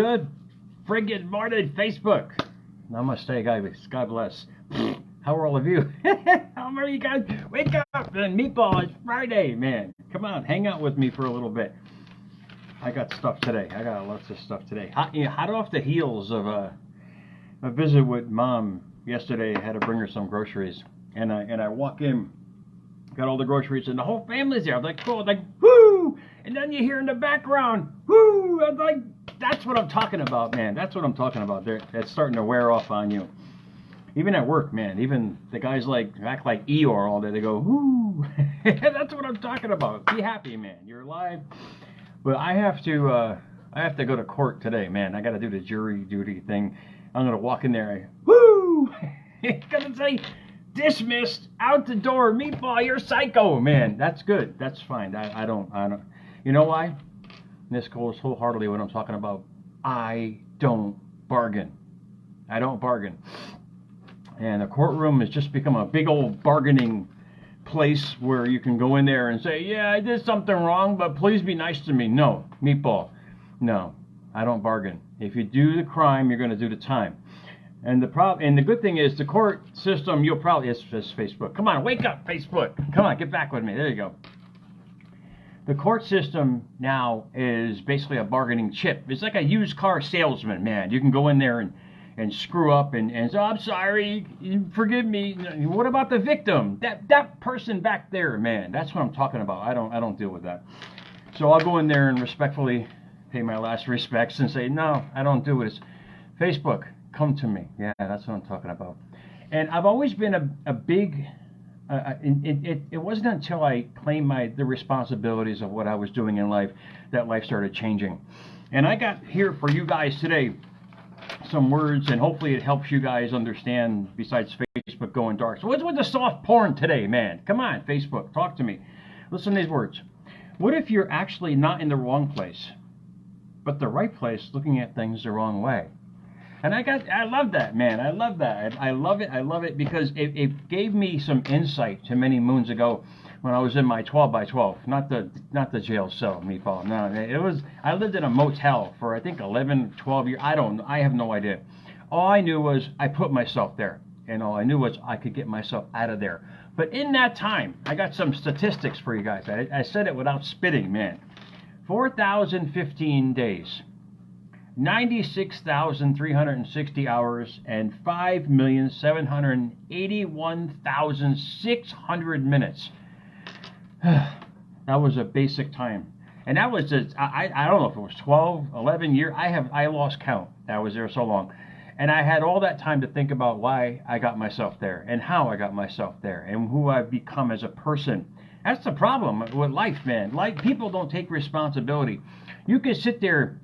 Good friggin' morning, Facebook. Namaste, guys. God bless. How are all of you? How are you guys? Wake up, man. Meatball, it's Friday, man. Come on, hang out with me for a little bit. I got stuff today. I got lots of stuff today. Hot off the heels of a visit with Mom yesterday. I had to bring her some groceries. And I walk in, got all the groceries, and the whole family's there. I'm like, cool. I'm like, whoo! And then you hear in the background, whoo! I'm like, that's what I'm talking about, man. That's what I'm talking about. It's starting to wear off on you. Even at work, man. Even the guys act like Eeyore all day. They go, whoo! That's what I'm talking about. Be happy, man. You're alive. But I have to go to court today, man. I got to do the jury duty thing. I'm gonna walk in there. Whoo! It's gonna say, dismissed, out the door, Meatball, you're psycho, man. That's good. That's fine. I don't. You know why? This goes wholeheartedly what I'm talking about. I don't bargain. I don't bargain. And the courtroom has just become a big old bargaining place where you can go in there and say, yeah, I did something wrong, but please be nice to me. No, Meatball. No, I don't bargain. If you do the crime, you're going to do the time. And the good thing is the court system, it's Facebook. Come on, wake up, Facebook. Come on, get back with me. There you go. The court system now is basically a bargaining chip. It's like a used car salesman, man. You can go in there and screw up and say, I'm sorry, forgive me. What about the victim? That person back there, man. That's what I'm talking about. I don't deal with that. So I'll go in there and respectfully pay my last respects and say, no, I don't do it. It's Facebook. Come to me. Yeah, that's what I'm talking about. And I've always been a big... it wasn't until I claimed the responsibilities of what I was doing in life that life started changing. And I got here for you guys today some words, and hopefully it helps you guys understand, besides Facebook going dark. So what's with the soft porn today, man? Come on, Facebook, talk to me. Listen to these words. What if you're actually not in the wrong place, but the right place, looking at things the wrong way? And I love that, man. I love that. I love it because it gave me some insight to many moons ago when I was in my 12 by 12, not the jail cell, Meatball. No, I lived in a motel for I think 11, 12 years. I have no idea. All I knew was I put myself there, and all I knew was I could get myself out of there. But in that time, I got some statistics for you guys. I said it without spitting, man. 4,015 days. 96,360 hours and 5,781,600 minutes. That was a basic time. And that was just, I don't know if it was 12, 11 years. I lost count. I was there so long. And I had all that time to think about why I got myself there and how I got myself there and who I've become as a person. That's the problem with life, man. People don't take responsibility. You can sit there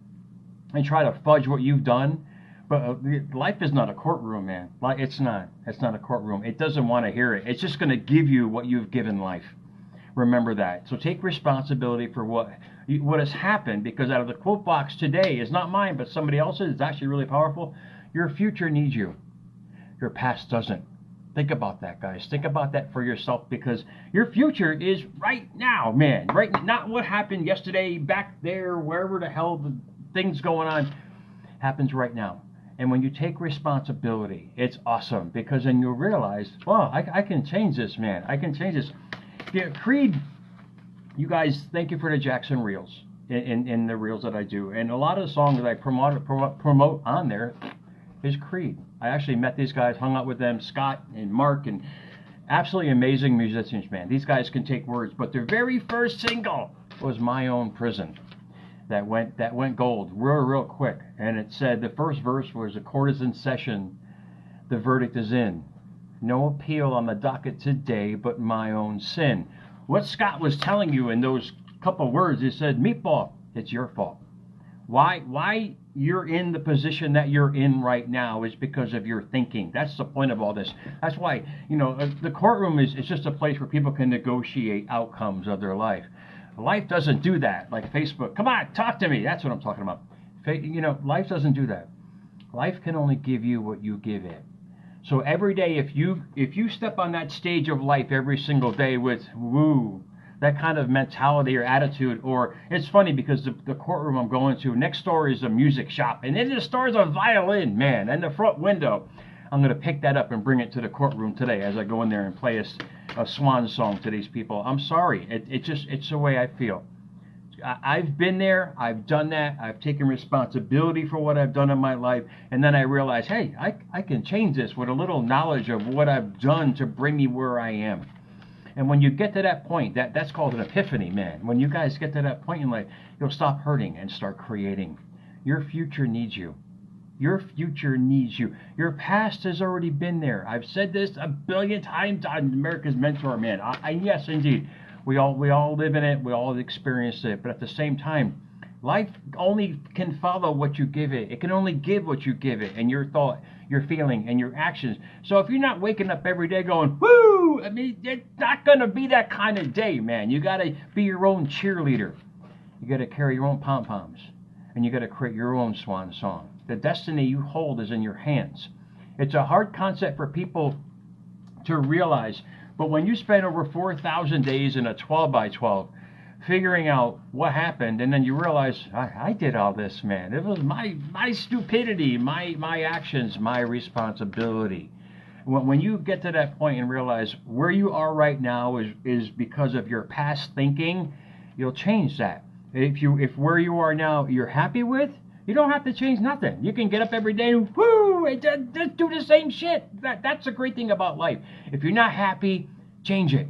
and try to fudge what you've done, but life is not a courtroom, man. It's not a courtroom. It doesn't want to hear it. It's just going to give you what you've given life. Remember that. So take responsibility for what has happened, because out of the quote box today is not mine, but somebody else's. It's actually really powerful. Your future needs you. Your past doesn't. Think about that, guys. Think about that for yourself, because your future is right now, man. Right, not what happened yesterday back there, wherever the hell the things going on happens right now. And when you take responsibility, it's awesome, because then you'll realize, well, I can change this, man. I can change this. Yeah, Creed, you guys, thank you for the Jackson reels in the reels that I do. And a lot of the songs that I promote on there is Creed. I actually met these guys, hung out with them, Scott and Mark, and absolutely amazing musicians, man. These guys can take words, but their very first single was My Own Prison. That went gold real quick, and it said the first verse was, "The court is in session, the verdict is in. No appeal on the docket today, but my own sin." What Scott was telling you in those couple words, he said, Meatball, it's your fault. Why you're in the position that you're in right now is because of your thinking. That's the point of all this. That's why, the courtroom is just a place where people can negotiate outcomes of their life. Life doesn't do that, like Facebook. Come on, talk to me. That's what I'm talking about. Life doesn't do that. Life can only give you what you give it. So every day, if you step on that stage of life every single day with, woo, that kind of mentality or attitude. Or it's funny because the courtroom I'm going to, next door is a music shop, and in the store is a violin, man, and the front window. I'm going to pick that up and bring it to the courtroom today as I go in there and play a swan song to these people. I'm sorry. It's the way I feel. I've been there. I've done that. I've taken responsibility for what I've done in my life. And then I realized, hey, I can change this with a little knowledge of what I've done to bring me where I am. And when you get to that point, that's called an epiphany, man. When you guys get to that point in life, you'll stop hurting and start creating. Your future needs you. Your future needs you. Your past has already been there. I've said this a billion times on America's Mentor, man. Yes, indeed. We all live in it. We all experience it. But at the same time, life only can follow what you give it. It can only give what you give it, and your thought, your feeling, and your actions. So if you're not waking up every day going, woo, I mean, it's not going to be that kind of day, man. You got to be your own cheerleader. You got to carry your own pom-poms, and you got to create your own swan song. The destiny you hold is in your hands. It's a hard concept for people to realize, but when you spend over 4,000 days in a 12 by 12 figuring out what happened, and then you realize, I did all this, man. It was my stupidity, my actions, my responsibility. When you get to that point and realize where you are right now is because of your past thinking, you'll change that. If where you are now you're happy with, you don't have to change nothing. You can get up every day and woo, just do the same shit. That's the great thing about life. If you're not happy, change it.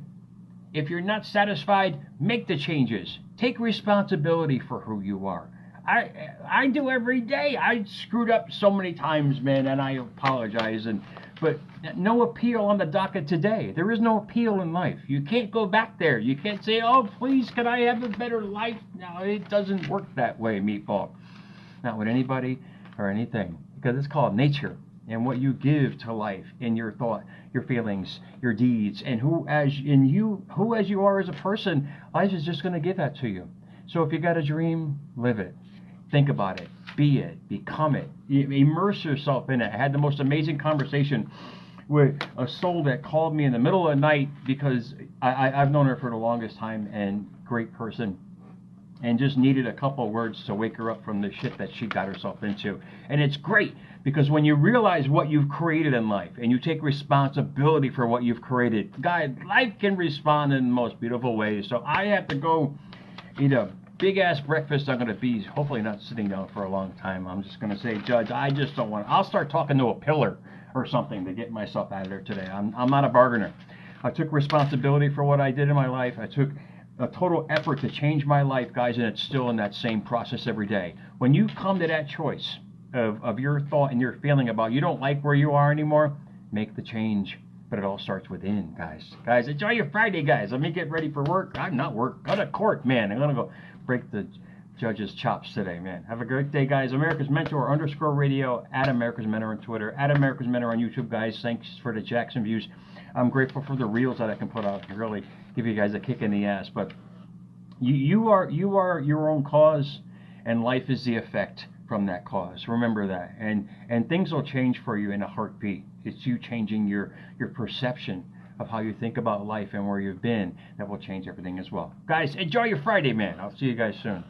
If you're not satisfied, make the changes. Take responsibility for who you are. I do every day. I screwed up so many times, man, and I apologize. But no appeal on the docket today. There is no appeal in life. You can't go back there. You can't say, oh, please, can I have a better life? No, it doesn't work that way, Meatball. Not with anybody or anything, because it's called nature, and what you give to life in your thought, your feelings, your deeds, and who as you are as a person, life is just going to give that to you. So if you got a dream, live it, think about it, be it, become it, immerse yourself in it. I had the most amazing conversation with a soul that called me in the middle of the night because I've known her for the longest time, and great person, and just needed a couple words to wake her up from the shit that she got herself into. And it's great because when you realize what you've created in life and you take responsibility for what you've created, guys, life can respond in the most beautiful ways. So I have to go eat a big ass breakfast. I'm going to be hopefully not sitting down for a long time. I'm just going to say, Judge, I just don't want to. I'll start talking to a pillar or something to get myself out of there today. I'm not a bargainer. I took responsibility for what I did in my life. I took a total effort to change my life, guys, and it's still in that same process every day. When you come to that choice of your thought and your feeling about you don't like where you are anymore, make the change. But it all starts within, guys. Guys, enjoy your Friday, guys. Let me get ready for work. I'm not work. Go to court, man. I'm going to go break the judge's chops today, man. Have a great day, guys. America's Mentor _radio, at America's Mentor on Twitter, at America's Mentor on YouTube, guys. Thanks for the Jackson views. I'm grateful for the reels that I can put out and really give you guys a kick in the ass. But you are your own cause, and life is the effect from that cause. Remember that. And things will change for you in a heartbeat. It's you changing your perception of how you think about life and where you've been that will change everything as well. Guys, enjoy your Friday, man. I'll see you guys soon.